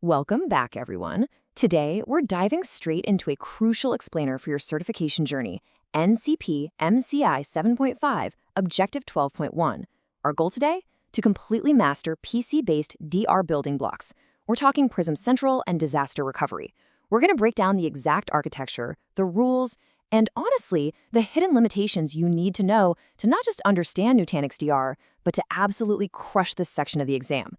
Welcome back, everyone. Today, we're diving straight into a crucial explainer for your certification journey, NCP-MCI 7.5, Objective 12.1. Our goal today? To completely master PC-based DR building blocks. We're talking Prism Central and disaster recovery. We're going to break down the exact architecture, the rules, and honestly, the hidden limitations you need to know to not just understand Nutanix DR, but to absolutely crush this section of the exam.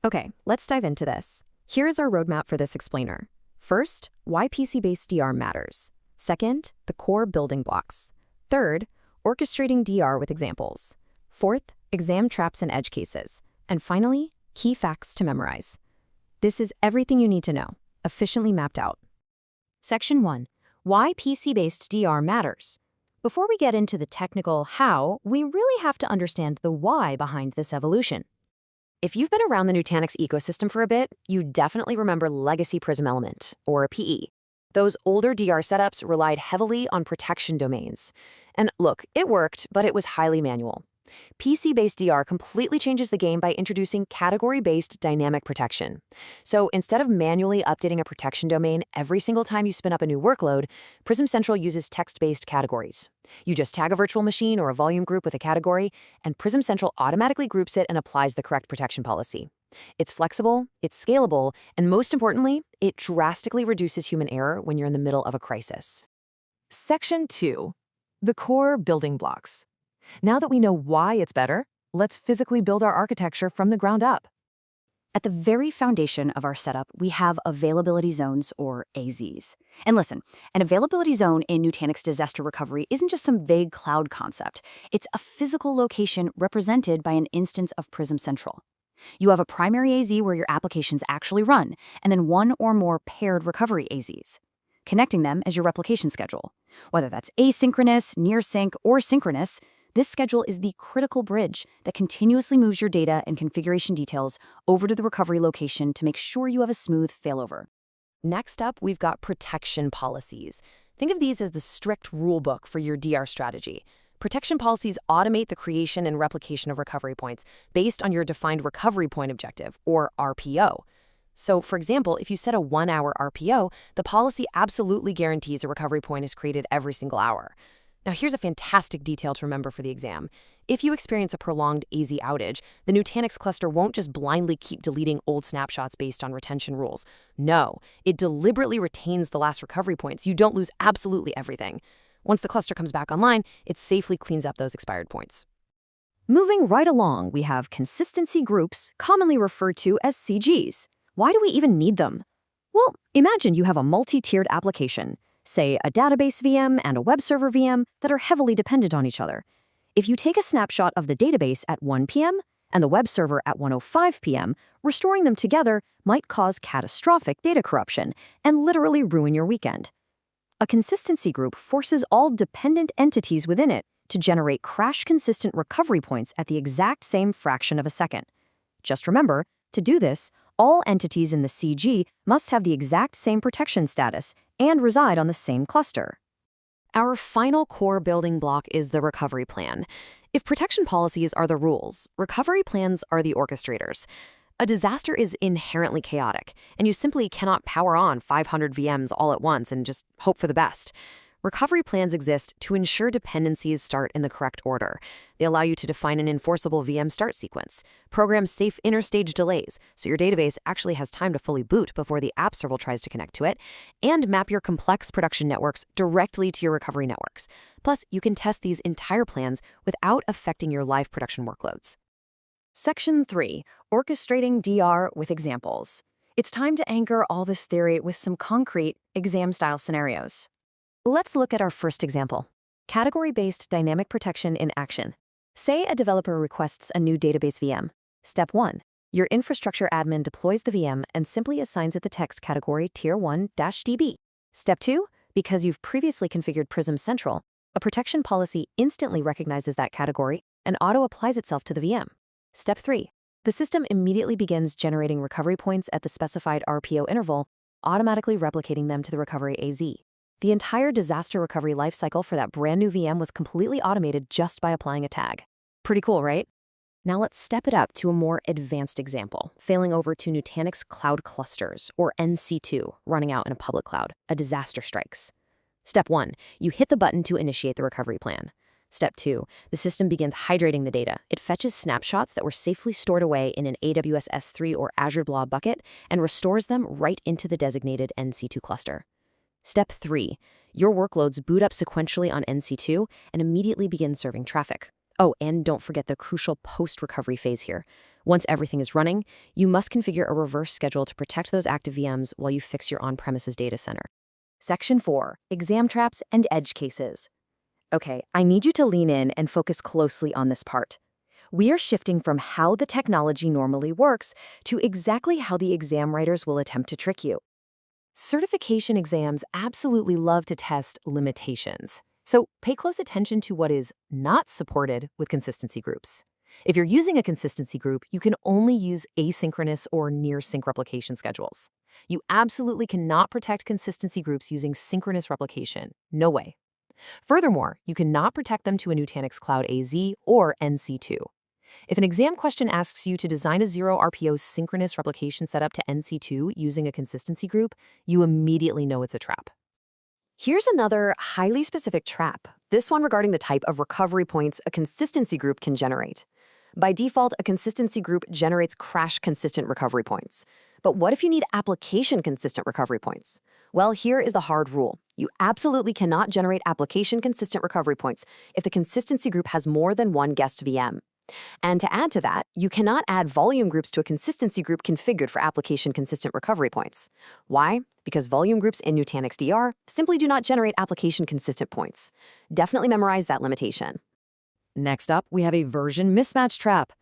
Okay, let's dive into this. Here is our roadmap for this explainer. First, why PC-based DR matters. Second, the core building blocks. Third, orchestrating DR with examples. Fourth, exam traps and edge cases. And finally, key facts to memorize. This is everything you need to know, efficiently mapped out. Section 1. Why PC-based DR matters. Before we get into the technical how, we really have to understand the why behind this evolution. If you've been around the Nutanix ecosystem for a bit, you definitely remember legacy Prism Element, or PE. Those older DR setups relied heavily on protection domains. And look, it worked, but it was highly manual. PC-based DR completely changes the game by introducing category-based dynamic protection. So instead of manually updating a protection domain every single time you spin up a new workload, Prism Central uses text-based categories. You just tag a virtual machine or a volume group with a category, and Prism Central automatically groups it and applies the correct protection policy. It's flexible, it's scalable, and most importantly, it drastically reduces human error when you're in the middle of a crisis. Section 2. The core building blocks. Now that we know why it's better, let's physically build our architecture from the ground up. At the very foundation of our setup, we have availability zones, or AZs. And listen, an availability zone in Nutanix disaster recovery isn't just some vague cloud concept. It's a physical location represented by an instance of Prism Central. You have a primary AZ where your applications actually run, and then one or more paired recovery AZs. Connecting them as your replication schedule. Whether that's asynchronous, near sync, or synchronous, this schedule is the critical bridge that continuously moves your data and configuration details over to the recovery location to make sure you have a smooth failover. Next up, we've got protection policies. Think of these as the strict rulebook for your DR strategy. Protection policies automate the creation and replication of recovery points based on your defined recovery point objective, or RPO. So, for example, if you set a 1-hour RPO, the policy absolutely guarantees a recovery point is created every single hour. Now, here's a fantastic detail to remember for the exam. If you experience a prolonged AZ outage, the Nutanix cluster won't just blindly keep deleting old snapshots based on retention rules. No, it deliberately retains the last recovery points. You don't lose absolutely everything. Once the cluster comes back online, it safely cleans up those expired points. Moving right along, we have consistency groups, commonly referred to as CGs. Why do we even need them? Well, imagine you have a multi-tiered application. Say a database VM and a web server VM that are heavily dependent on each other. If you take a snapshot of the database at 1 p.m. and the web server at 1:05 p.m., restoring them together might cause catastrophic data corruption and literally ruin your weekend. A consistency group forces all dependent entities within it to generate crash-consistent recovery points at the exact same fraction of a second. Just remember, to do this, all entities in the CG must have the exact same protection status and reside on the same cluster. Our final core building block is the recovery plan. If protection policies are the rules, recovery plans are the orchestrators. A disaster is inherently chaotic, and you simply cannot power on 500 VMs all at once and just hope for the best. Recovery plans exist to ensure dependencies start in the correct order. They allow you to define an enforceable VM start sequence, program safe interstage delays so your database actually has time to fully boot before the app server tries to connect to it, and map your complex production networks directly to your recovery networks. Plus, you can test these entire plans without affecting your live production workloads. Section 3. Orchestrating DR with examples. It's time to anchor all this theory with some concrete, exam-style scenarios. Let's look at our first example. Category-based dynamic protection in action. Say a developer requests a new database VM. Step 1. Your infrastructure admin deploys the VM and simply assigns it the text category tier 1-DB. Step 2. Because you've previously configured Prism Central, a protection policy instantly recognizes that category and auto-applies itself to the VM. Step 3. The system immediately begins generating recovery points at the specified RPO interval, automatically replicating them to the recovery AZ. The entire disaster recovery lifecycle for that brand new VM was completely automated just by applying a tag. Pretty cool, right? Now let's step it up to a more advanced example, failing over to Nutanix Cloud Clusters, or NC2, running out in a public cloud. A disaster strikes. Step 1, you hit the button to initiate the recovery plan. Step 2, the system begins hydrating the data. It fetches snapshots that were safely stored away in an AWS S3 or Azure Blob bucket and restores them right into the designated NC2 cluster. Step 3, your workloads boot up sequentially on NC2 and immediately begin serving traffic. Oh, and don't forget the crucial post-recovery phase here. Once everything is running, you must configure a reverse schedule to protect those active VMs while you fix your on-premises data center. Section 4, Exam Traps and Edge Cases. Okay, I need you to lean in and focus closely on this part. We are shifting from how the technology normally works to exactly how the exam writers will attempt to trick you. Certification exams absolutely love to test limitations. So pay close attention to what is not supported with consistency groups. If you're using a consistency group, you can only use asynchronous or near-sync replication schedules. You absolutely cannot protect consistency groups using synchronous replication. No way. Furthermore, you cannot protect them to a Nutanix Cloud AZ or NC2. If an exam question asks you to design a 0 RPO synchronous replication setup to NC2 using a consistency group, you immediately know it's a trap. Here's another highly specific trap, this one regarding the type of recovery points a consistency group can generate. By default, a consistency group generates crash-consistent recovery points. But what if you need application-consistent recovery points? Well, here is the hard rule. You absolutely cannot generate application-consistent recovery points if the consistency group has more than one guest VM. And to add to that, you cannot add volume groups to a consistency group configured for application-consistent recovery points. Why? Because volume groups in Nutanix DR simply do not generate application-consistent points. Definitely memorize that limitation. Next up, we have a version mismatch trap.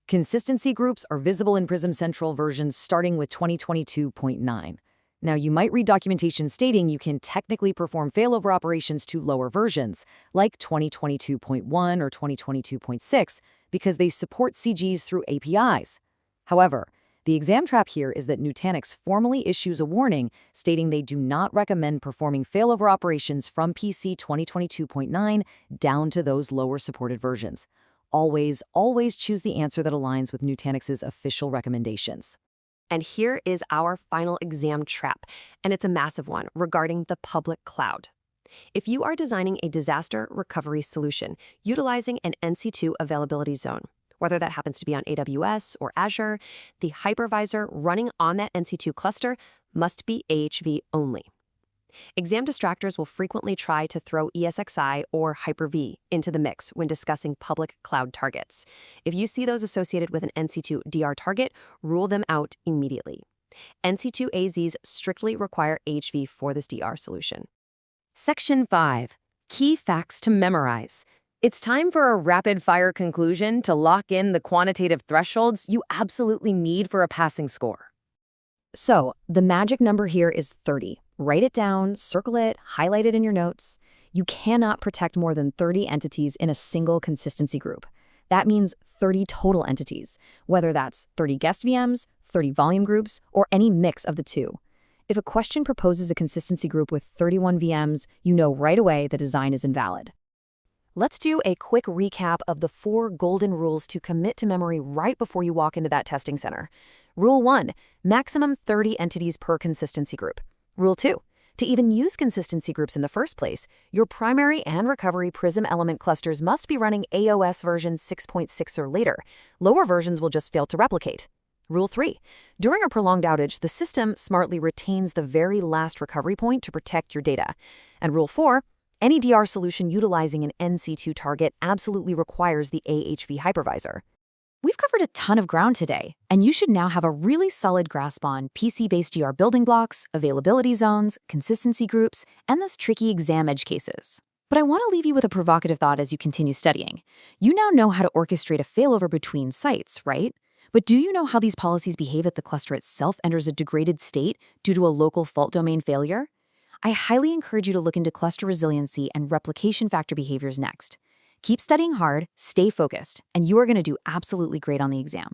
Consistency groups are visible in Prism Central versions starting with 2022.9. Now, you might read documentation stating you can technically perform failover operations to lower versions, like 2022.1 or 2022.6, because they support CGs through APIs. However, the exam trap here is that Nutanix formally issues a warning stating they do not recommend performing failover operations from PC 2022.9 down to those lower supported versions. Always choose the answer that aligns with Nutanix's official recommendations. And here is our final exam trap, and it's a massive one regarding the public cloud. If you are designing a disaster recovery solution utilizing an NC2 availability zone, whether that happens to be on AWS or Azure, the hypervisor running on that NC2 cluster must be AHV only. Exam distractors will frequently try to throw ESXi or Hyper-V into the mix when discussing public cloud targets. If you see those associated with an NC2 DR target, rule them out immediately. NC2 AZs strictly require AHV for this DR solution. Section 5. Key facts to memorize. It's time for a rapid-fire conclusion to lock in the quantitative thresholds you absolutely need for a passing score. So, the magic number here is 30. Write it down, circle it, highlight it in your notes. You cannot protect more than 30 entities in a single consistency group. That means 30 total entities, whether that's 30 guest VMs, 30 volume groups, or any mix of the two. If a question proposes a consistency group with 31 VMs, you know right away the design is invalid. Let's do a quick recap of the 4 golden rules to commit to memory right before you walk into that testing center. Rule 1, maximum 30 entities per consistency group. Rule 2, to even use consistency groups in the first place, your primary and recovery Prism element clusters must be running AOS version 6.6 or later. Lower versions will just fail to replicate. Rule 3, during a prolonged outage, the system smartly retains the very last recovery point to protect your data. And Rule 4, any DR solution utilizing an NC2 target absolutely requires the AHV hypervisor. We've covered a ton of ground today, and you should now have a really solid grasp on PC-based DR building blocks, availability zones, consistency groups, and those tricky exam edge cases. But I want to leave you with a provocative thought as you continue studying. You now know how to orchestrate a failover between sites, right? But do you know how these policies behave if the cluster itself enters a degraded state due to a local fault domain failure? I highly encourage you to look into cluster resiliency and replication factor behaviors next. Keep studying hard, stay focused, and you are going to do absolutely great on the exam.